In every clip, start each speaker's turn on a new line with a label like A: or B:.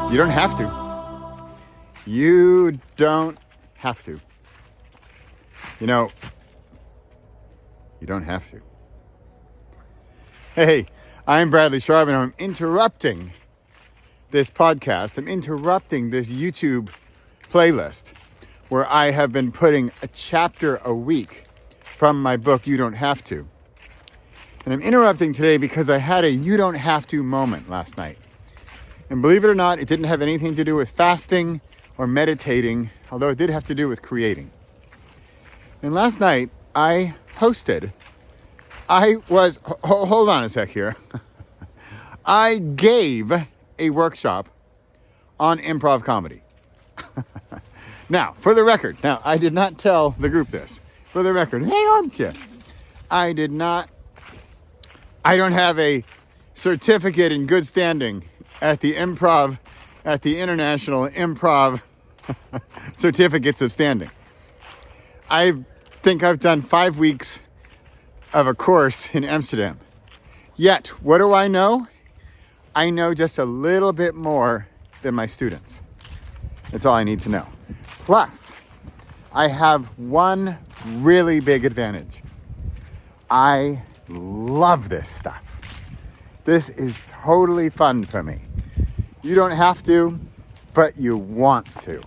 A: You don't have to. You don't have to. You know, you don't have to. Hey, I'm Bradley Charbonneau. I'm interrupting this podcast. I'm interrupting this YouTube playlist where I have been putting a chapter a week from my book, You Don't Have To. And I'm interrupting today because I had a you don't have to moment last night. And believe it or not, it didn't have anything to do with fasting or meditating, although it did have to do with creating. And last night, hold on a sec here. I gave a workshop on improv comedy. Now, for the record, I did not tell the group this. For the record, hey, aren't you? I don't have a certificate in good standing at the Improv, at the International Improv Certificates of Standing. I think I've done 5 weeks of a course in Amsterdam. Yet, what do I know? I know just a little bit more than my students. That's all I need to know. Plus, I have one really big advantage. I love this stuff. This is totally fun for me. You don't have to, but you want to.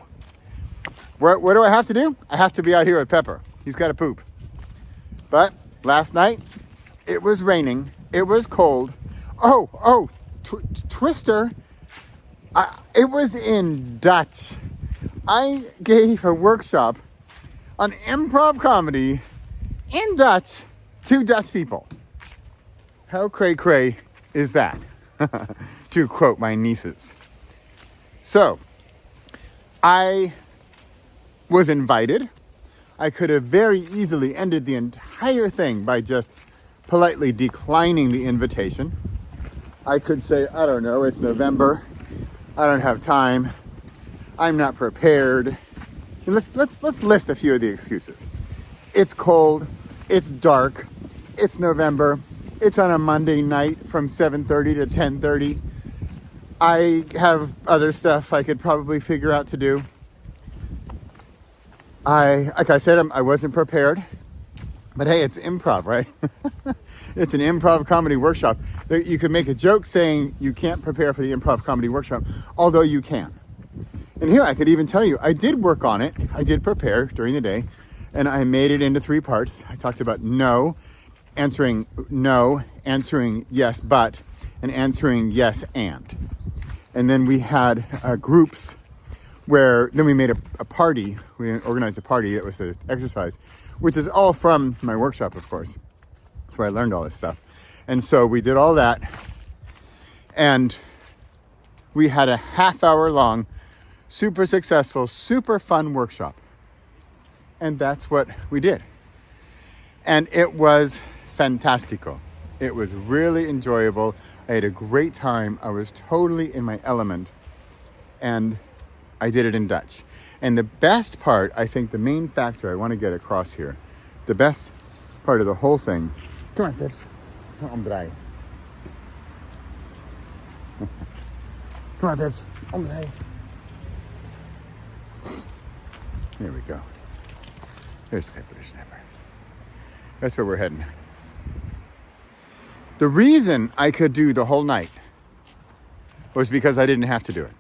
A: What do I have to do? I have to be out here with Pepper. He's got to poop. But last night, it was raining. It was cold. Twister. It was in Dutch. I gave a workshop on improv comedy in Dutch to Dutch people. How cray-cray is that? To quote my nieces. So, I was invited. I could have very easily ended the entire thing by just politely declining the invitation. I could say, I don't know, it's November. I don't have time. I'm not prepared. And let's list a few of the excuses. It's cold. It's dark. It's November. It's on a Monday night from 7:30 to 10:30. I have other stuff I could probably figure out to do. Like I said, I wasn't prepared. But hey, it's improv, right? It's an improv comedy workshop. You could make a joke saying you can't prepare for the improv comedy workshop, although you can. And here I could even tell you, I did work on it. I did prepare during the day, and I made it into 3 parts. I talked about answering yes, but, and answering yes, and. And then we had groups where, then we made a party. We organized a party that was an exercise, which is all from my workshop, of course. That's where I learned all this stuff. And so we did all that. And we had a half-hour long, super successful, super fun workshop. And that's what we did. And it was fantastico. It was really enjoyable. I had a great time. I was totally in my element. And I did it in Dutch. And the best part, I think the main factor I want to get across here, the best part of the whole thing, come on, Pips, omdraai. Come on, Pips, omdraai. There we go. There's Pepper the Snapper. That's where we're heading. The reason I could do the whole night was because I didn't have to do it.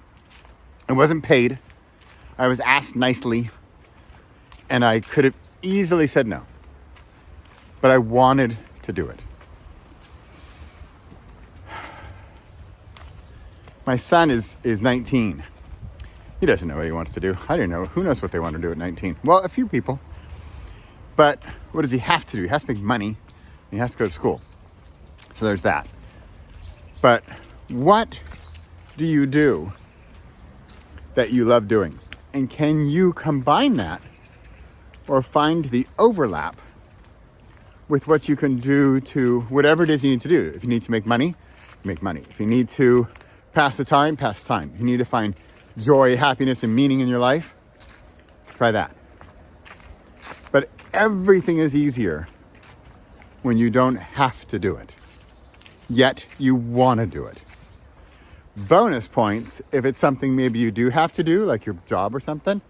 A: I wasn't paid. I was asked nicely, and I could have easily said no. But I wanted to do it. My son is 19. He doesn't know what he wants to do. I don't know. Who knows what they want to do at 19? Well, a few people. But what does he have to do? He has to make money. And he has to go to school. So there's that. But what do you do that you love doing? And can you combine that or find the overlap with what you can do to whatever it is you need to do? If you need to make money, make money. If you need to pass the time, pass the time. If you need to find joy, happiness, and meaning in your life, try that. But everything is easier when you don't have to do it. Yet you want to do it. bonus points if it's something maybe you do have to do, like your job or something,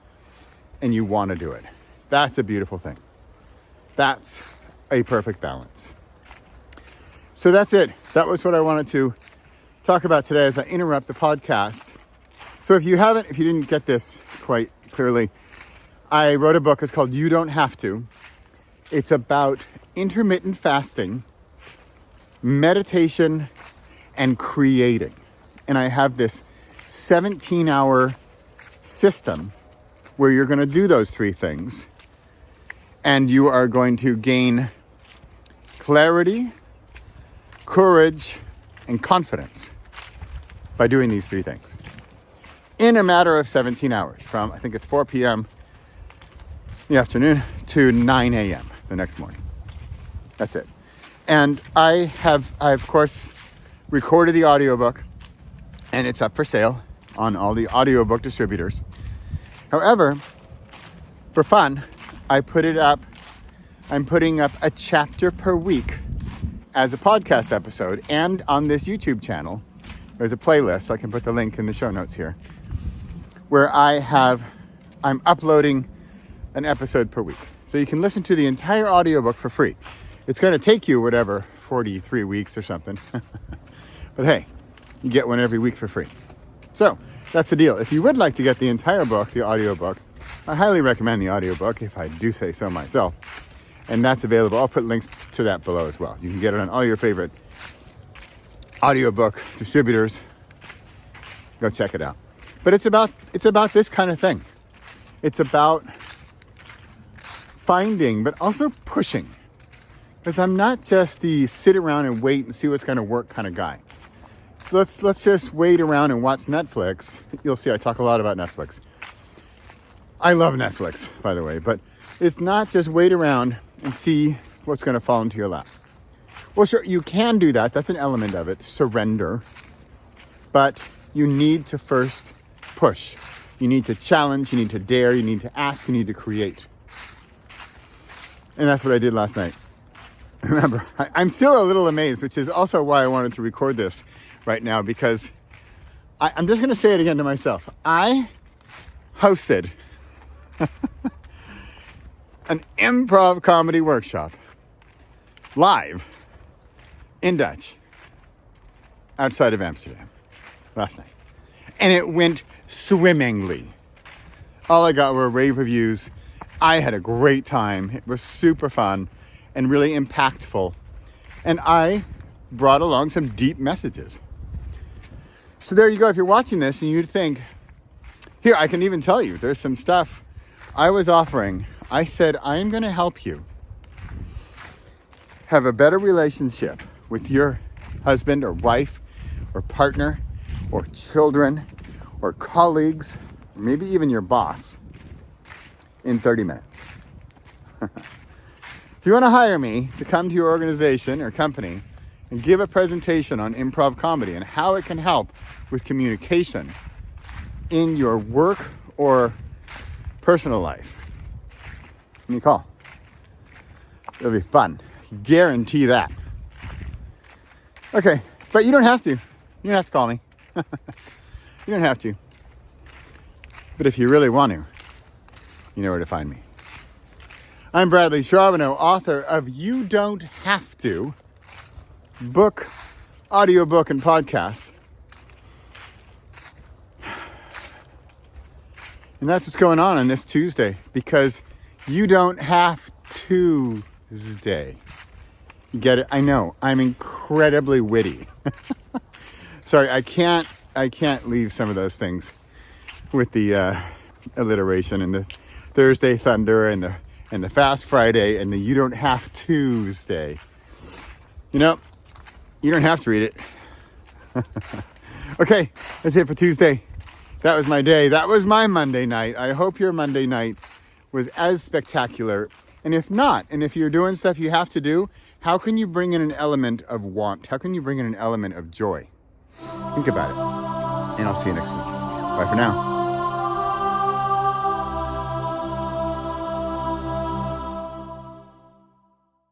A: and you want to do it. That's a beautiful thing. That's a perfect balance. So that's it. That was what I wanted to talk about today as I interrupt the podcast. So if you didn't get this quite clearly, I wrote a book. It's called You Don't Have To. It's about intermittent fasting, meditation, and creating. And I have this 17-hour system where you're going to do those three things. And you are going to gain clarity, courage, and confidence by doing these three things in a matter of 17 hours, from I think it's 4 p.m. in the afternoon to 9 a.m. the next morning. That's it. And I of course recorded the audiobook, and it's up for sale on all the audiobook distributors. However, for fun, I put it up. I'm putting up a chapter per week as a podcast episode, and on this YouTube channel, there's a playlist. I can put the link in the show notes here, where I'm uploading an episode per week. So you can listen to the entire audiobook for free. It's going to take you 43 weeks or something. But hey, you get one every week for free. So that's the deal. If you would like to get the entire book, the audiobook, I highly recommend the audiobook, if I do say so myself. And that's available. I'll put links to that below as well. You can get it on all your favorite audiobook distributors. Go check it out. But it's about this kind of thing. It's about finding, but also pushing. Because I'm not just the sit around and wait and see what's going to work kind of guy. So let's just wait around and watch Netflix. You'll see I talk a lot about Netflix. I love Netflix, by the way, but it's not just wait around and see what's going to fall into your lap. Well, sure, you can do that. That's an element of it, surrender. But you need to first push. You need to challenge, you need to dare, you need to ask, you need to create. And that's what I did last night. Remember, I'm still a little amazed, which is also why I wanted to record this right now, because I'm just going to say it again to myself. I hosted an improv comedy workshop live in Dutch outside of Amsterdam last night. And it went swimmingly. All I got were rave reviews. I had a great time. It was super fun and really impactful. And I brought along some deep messages. So there you go. If you're watching this and you'd think, here, I can even tell you, there's some stuff I was offering. I said, I'm going to help you have a better relationship with your husband or wife or partner or children or colleagues, or maybe even your boss in 30 minutes. If you want to hire me to come to your organization or company and give a presentation on improv comedy and how it can help with communication in your work or personal life, give me a call. It'll be fun. Guarantee that. Okay, but you don't have to. You don't have to call me. You don't have to. But if you really want to, you know where to find me. I'm Bradley Charbonneau, author of You Don't Have To, book, audiobook, and podcast. And that's what's going on this Tuesday, because you don't have Tuesday. You get it? I know. I'm incredibly witty. Sorry, I can't leave some of those things with the alliteration and the Thursday thunder and the Fast Friday and the You Don't Have Tuesday. You know, you don't have to read it. Okay, that's it for Tuesday. That was my day. That was my Monday night. I hope your Monday night was as spectacular. And if not, and if you're doing stuff you have to do, how can you bring in an element of want? How can you bring in an element of joy? Think about it. And I'll see you next week. Bye for now.